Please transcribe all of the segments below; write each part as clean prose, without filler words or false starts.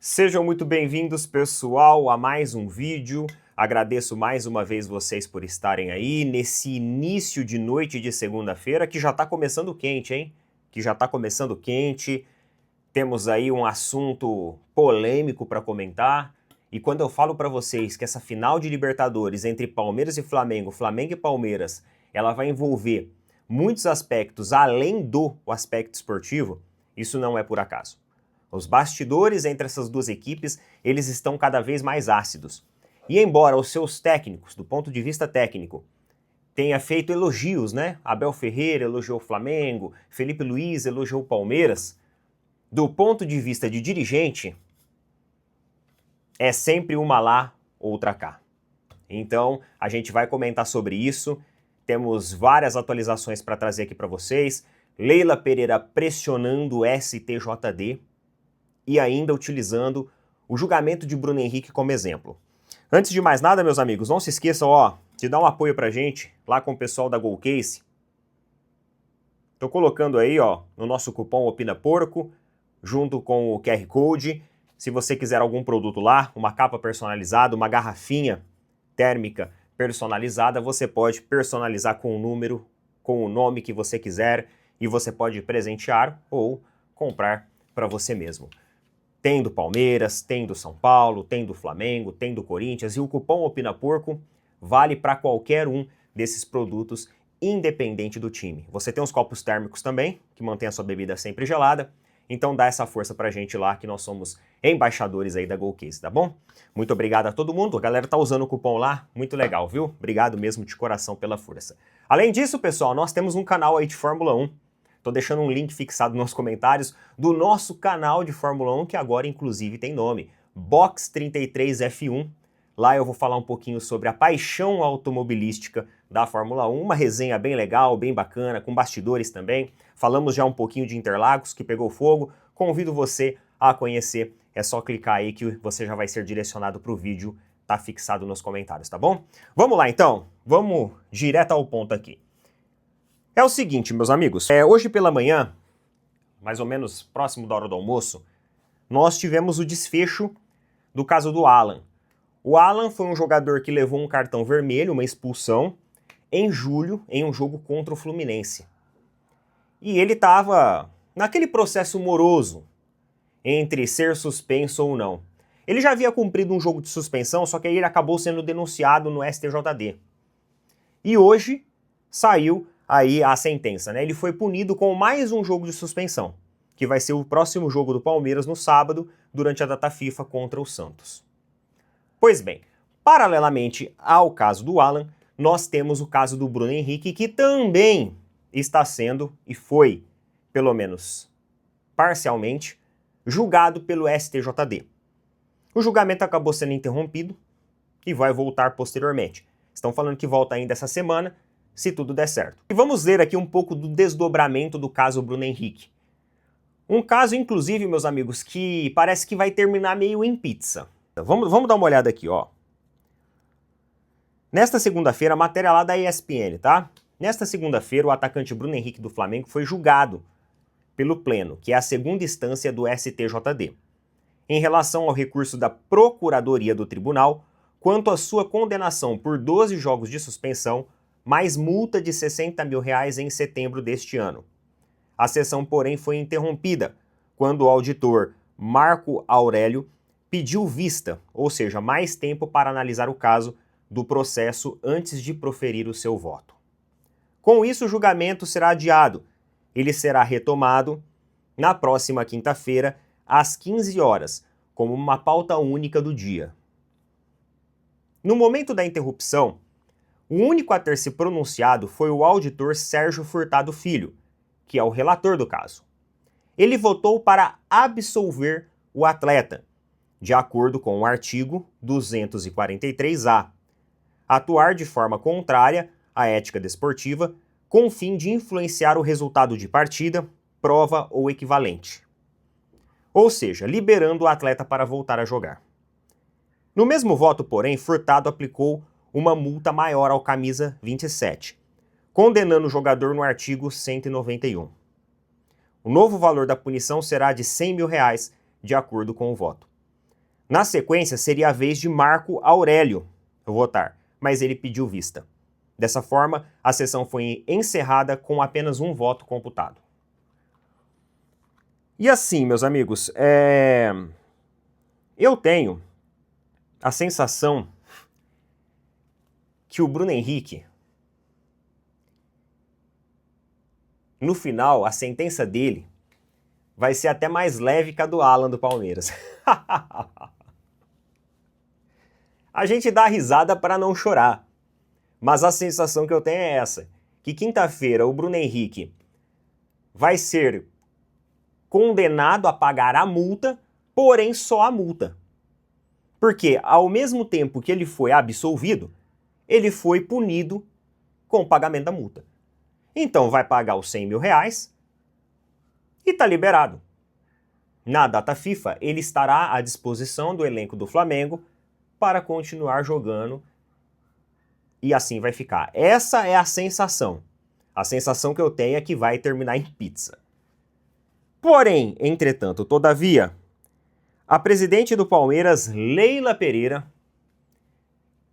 Sejam muito bem-vindos, pessoal, a mais um vídeo. Agradeço mais uma vez vocês por estarem aí nesse início de noite de segunda-feira, que já tá começando quente, hein? Que já tá começando quente. Temos aí um assunto polêmico para comentar. E quando eu falo para vocês que essa final de Libertadores entre Palmeiras e Flamengo, Flamengo e Palmeiras, ela vai envolver muitos aspectos além do aspecto esportivo, isso não é por acaso. Os bastidores entre essas duas equipes, eles estão cada vez mais ácidos. E embora os seus técnicos, do ponto de vista técnico, tenha feito elogios, né? Abel Ferreira elogiou o Flamengo, Felipe Luiz elogiou o Palmeiras, do ponto de vista de dirigente, é sempre uma lá, outra cá. Então, a gente vai comentar sobre isso, temos várias atualizações para trazer aqui para vocês. Leila Pereira pressionando o STJD, e ainda utilizando o julgamento de Bruno Henrique como exemplo. Antes de mais nada, meus amigos, não se esqueçam, de dar um apoio pra gente lá com o pessoal da Golcase. Tô colocando aí, no nosso cupom OpinaPorco, junto com o QR Code. Se você quiser algum produto lá, uma capa personalizada, uma garrafinha térmica personalizada, você pode personalizar com o número, com o nome que você quiser, e você pode presentear ou comprar para você mesmo. Tem do Palmeiras, tem do São Paulo, tem do Flamengo, tem do Corinthians, e o cupom OpinaPorco vale para qualquer um desses produtos, independente do time. Você tem os copos térmicos também, que mantém a sua bebida sempre gelada, então dá essa força pra gente lá, que nós somos embaixadores aí da Golcase, tá bom? Muito obrigado a todo mundo, a galera tá usando o cupom lá, muito legal, viu? Obrigado mesmo de coração pela força. Além disso, pessoal, nós temos um canal aí de Fórmula 1, tô deixando um link fixado nos comentários do nosso canal de Fórmula 1, que agora inclusive tem nome, Box 33 F1. Lá eu vou falar um pouquinho sobre a paixão automobilística da Fórmula 1, uma resenha bem legal, bem bacana, com bastidores também. Falamos já um pouquinho de Interlagos, que pegou fogo. Convido você a conhecer, é só clicar aí que você já vai ser direcionado para o vídeo, tá fixado nos comentários, tá bom? Vamos lá então, vamos direto ao ponto aqui. É o seguinte, meus amigos, hoje pela manhã, mais ou menos próximo da hora do almoço, nós tivemos o desfecho do caso do Alan. O Alan foi um jogador que levou um cartão vermelho, uma expulsão, em julho, em um jogo contra o Fluminense. E ele estava naquele processo moroso entre ser suspenso ou não. Ele já havia cumprido um jogo de suspensão, só que aí ele acabou sendo denunciado no STJD. E hoje saiu aí a sentença, né? Ele foi punido com mais um jogo de suspensão, que vai ser o próximo jogo do Palmeiras no sábado, durante a data FIFA contra o Santos. Pois bem, paralelamente ao caso do Alan, nós temos o caso do Bruno Henrique, que também está sendo, e foi, pelo menos parcialmente, julgado pelo STJD. O julgamento acabou sendo interrompido e vai voltar posteriormente. Estão falando que volta ainda essa semana, se tudo der certo. E vamos ver aqui um pouco do desdobramento do caso Bruno Henrique. Um caso, inclusive, meus amigos, que parece que vai terminar meio em pizza. Vamos dar uma olhada aqui, Nesta segunda-feira, a matéria lá da ESPN, tá? Nesta segunda-feira, o atacante Bruno Henrique do Flamengo foi julgado pelo Pleno, que é a segunda instância do STJD, em relação ao recurso da Procuradoria do Tribunal quanto à sua condenação por 12 jogos de suspensão, mais multa de R$60 mil em setembro deste ano. A sessão, porém, foi interrompida quando o auditor Marco Aurélio pediu vista, ou seja, mais tempo para analisar o caso do processo antes de proferir o seu voto. Com isso, o julgamento será adiado. Ele será retomado na próxima quinta-feira, às 15 horas, como uma pauta única do dia. No momento da interrupção, o único a ter se pronunciado foi o auditor Sérgio Furtado Filho, que é o relator do caso. Ele votou para absolver o atleta, de acordo com o artigo 243-A, atuar de forma contrária à ética desportiva com o fim de influenciar o resultado de partida, prova ou equivalente. Ou seja, liberando o atleta para voltar a jogar. No mesmo voto, porém, Furtado aplicou uma multa maior ao camisa 27, condenando o jogador no artigo 191. O novo valor da punição será de R$100 mil, de acordo com o voto. Na sequência, seria a vez de Marco Aurélio votar, mas ele pediu vista. Dessa forma, a sessão foi encerrada com apenas um voto computado. E assim, meus amigos, eu tenho a sensação que o Bruno Henrique, no final, a sentença dele vai ser até mais leve que a do Alan do Palmeiras. A gente dá risada para não chorar, mas a sensação que eu tenho é essa, que quinta-feira o Bruno Henrique vai ser condenado a pagar a multa, porém só a multa. Porque ao mesmo tempo que ele foi absolvido, ele foi punido com o pagamento da multa. Então vai pagar os 100 mil reais e tá liberado. Na data FIFA, ele estará à disposição do elenco do Flamengo para continuar jogando e assim vai ficar. Essa é a sensação. A sensação que eu tenho é que vai terminar em pizza. Porém, entretanto, todavia, a presidente do Palmeiras, Leila Pereira,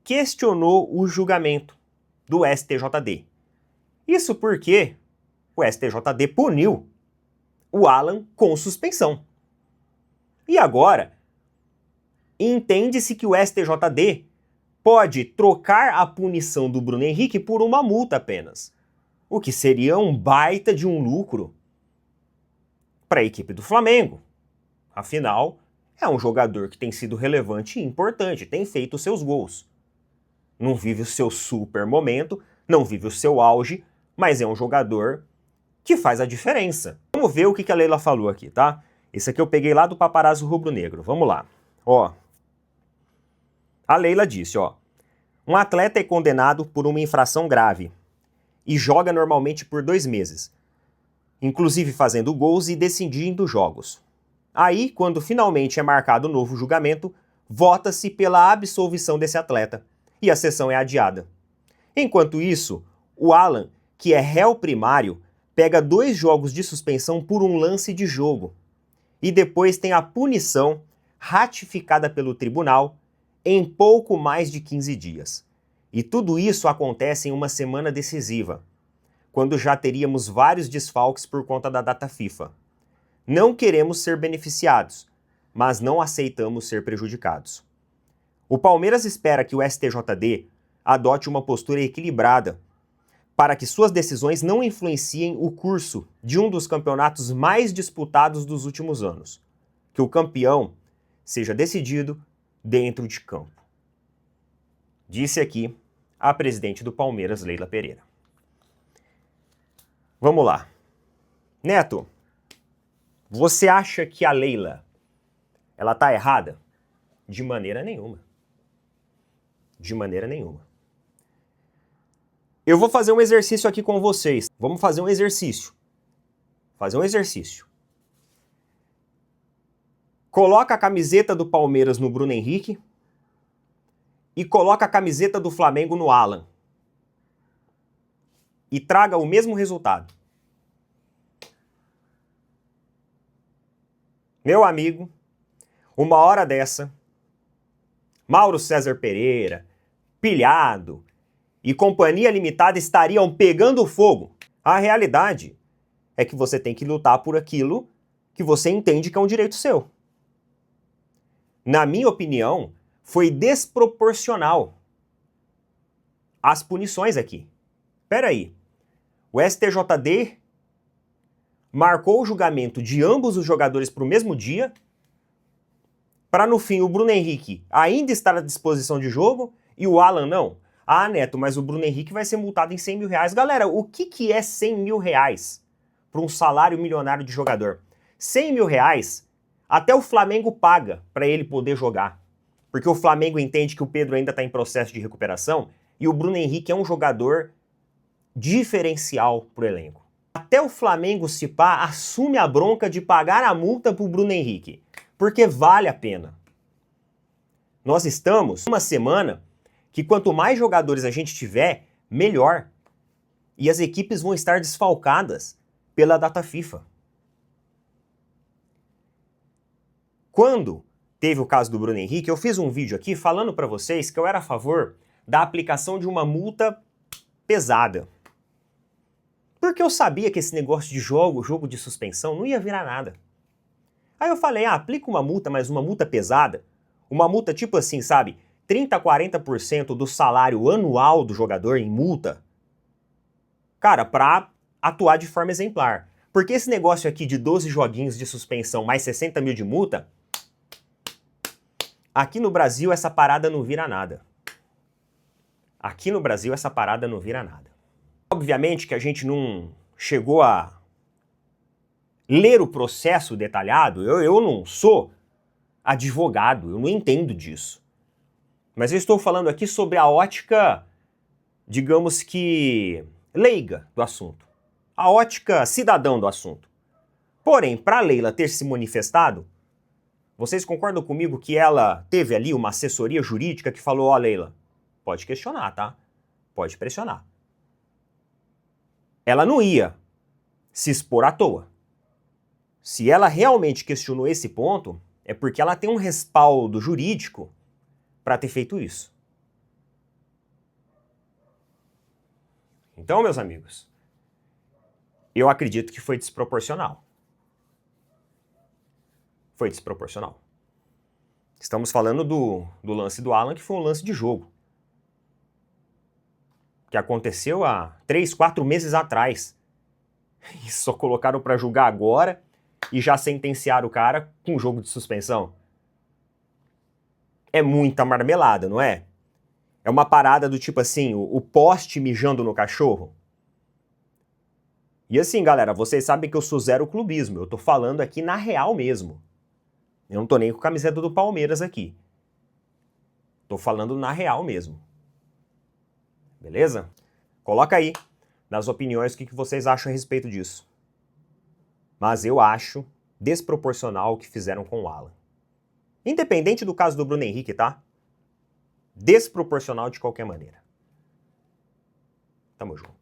questionou o julgamento do STJD. Isso porque o STJD puniu o Alan com suspensão. E agora, entende-se que o STJD pode trocar a punição do Bruno Henrique por uma multa apenas, o que seria um baita de um lucro para a equipe do Flamengo. Afinal, é um jogador que tem sido relevante e importante, tem feito seus gols. Não vive o seu super momento, não vive o seu auge, mas é um jogador que faz a diferença. Vamos ver o que a Leila falou aqui, tá? Esse aqui eu peguei lá do Paparazzo Rubro-Negro. Vamos lá. Ó. A Leila disse, ó. Um atleta é condenado por uma infração grave e joga normalmente por 2 meses, inclusive fazendo gols e decidindo jogos. Aí, quando finalmente é marcado um novo julgamento, vota-se pela absolvição desse atleta e a sessão é adiada. Enquanto isso, o Alan, que é réu primário, pega 2 jogos de suspensão por um lance de jogo e depois tem a punição ratificada pelo tribunal em pouco mais de 15 dias. E tudo isso acontece em uma semana decisiva, quando já teríamos vários desfalques por conta da data FIFA. Não queremos ser beneficiados, mas não aceitamos ser prejudicados. O Palmeiras espera que o STJD adote uma postura equilibrada para que suas decisões não influenciem o curso de um dos campeonatos mais disputados dos últimos anos, que o campeão seja decidido dentro de campo. Disse aqui a presidente do Palmeiras, Leila Pereira. Vamos lá. Neto, você acha que a Leila, ela tá errada? De maneira nenhuma. De maneira nenhuma. Eu vou fazer um exercício aqui com vocês. Vamos fazer um exercício. Fazer um exercício. Coloca a camiseta do Palmeiras no Bruno Henrique e coloca a camiseta do Flamengo no Alan. E traga o mesmo resultado. Meu amigo, uma hora dessa, Mauro César Pereira, Pilhado e Companhia Limitada estariam pegando fogo. A realidade é que você tem que lutar por aquilo que você entende que é um direito seu. Na minha opinião, foi desproporcional as punições aqui. Espera aí. O STJD marcou o julgamento de ambos os jogadores para o mesmo dia, para no fim o Bruno Henrique ainda estar à disposição de jogo e o Alan não. Ah, Neto, mas o Bruno Henrique vai ser multado em 100 mil reais. Galera, o que é 100 mil reais para um salário milionário de jogador? 100 mil reais até o Flamengo paga para ele poder jogar. Porque o Flamengo entende que o Pedro ainda está em processo de recuperação e o Bruno Henrique é um jogador diferencial para o elenco. Até o Flamengo, se pá, assume a bronca de pagar a multa para o Bruno Henrique, porque vale a pena. Nós estamos numa semana que quanto mais jogadores a gente tiver, melhor. E as equipes vão estar desfalcadas pela data FIFA. Quando teve o caso do Bruno Henrique, eu fiz um vídeo aqui falando para vocês que eu era a favor da aplicação de uma multa pesada. Porque eu sabia que esse negócio de jogo de suspensão, não ia virar nada. Aí eu falei, aplica uma multa, mas uma multa pesada. Uma multa tipo assim, sabe? 30% a 40% do salário anual do jogador em multa. Cara, pra atuar de forma exemplar. Porque esse negócio aqui de 12 joguinhos de suspensão mais 60 mil de multa, aqui no Brasil essa parada não vira nada. Aqui no Brasil essa parada não vira nada. Obviamente que a gente não chegou a ler o processo detalhado, eu não sou advogado, eu não entendo disso. Mas eu estou falando aqui sobre a ótica, digamos que, leiga do assunto. A ótica cidadão do assunto. Porém, para a Leila ter se manifestado, vocês concordam comigo que ela teve ali uma assessoria jurídica que falou, ó, Leila, pode questionar, tá? Pode pressionar. Ela não ia se expor à toa. Se ela realmente questionou esse ponto, é porque ela tem um respaldo jurídico para ter feito isso. Então, meus amigos, eu acredito que foi desproporcional. Foi desproporcional. Estamos falando do lance do Alan, que foi um lance de jogo. Que aconteceu há 3, 4 meses atrás. E só colocaram para julgar agora e já sentenciaram o cara com um jogo de suspensão. É muita marmelada, não é? É uma parada do tipo assim, o poste mijando no cachorro. E assim, galera, vocês sabem que eu sou zero clubismo, eu tô falando aqui na real mesmo. Eu não tô nem com a camiseta do Palmeiras aqui. Tô falando na real mesmo. Beleza? Coloca aí nas opiniões o que vocês acham a respeito disso. Mas eu acho desproporcional o que fizeram com o Alan. Independente do caso do Bruno Henrique, tá? Desproporcional de qualquer maneira. Tamo junto.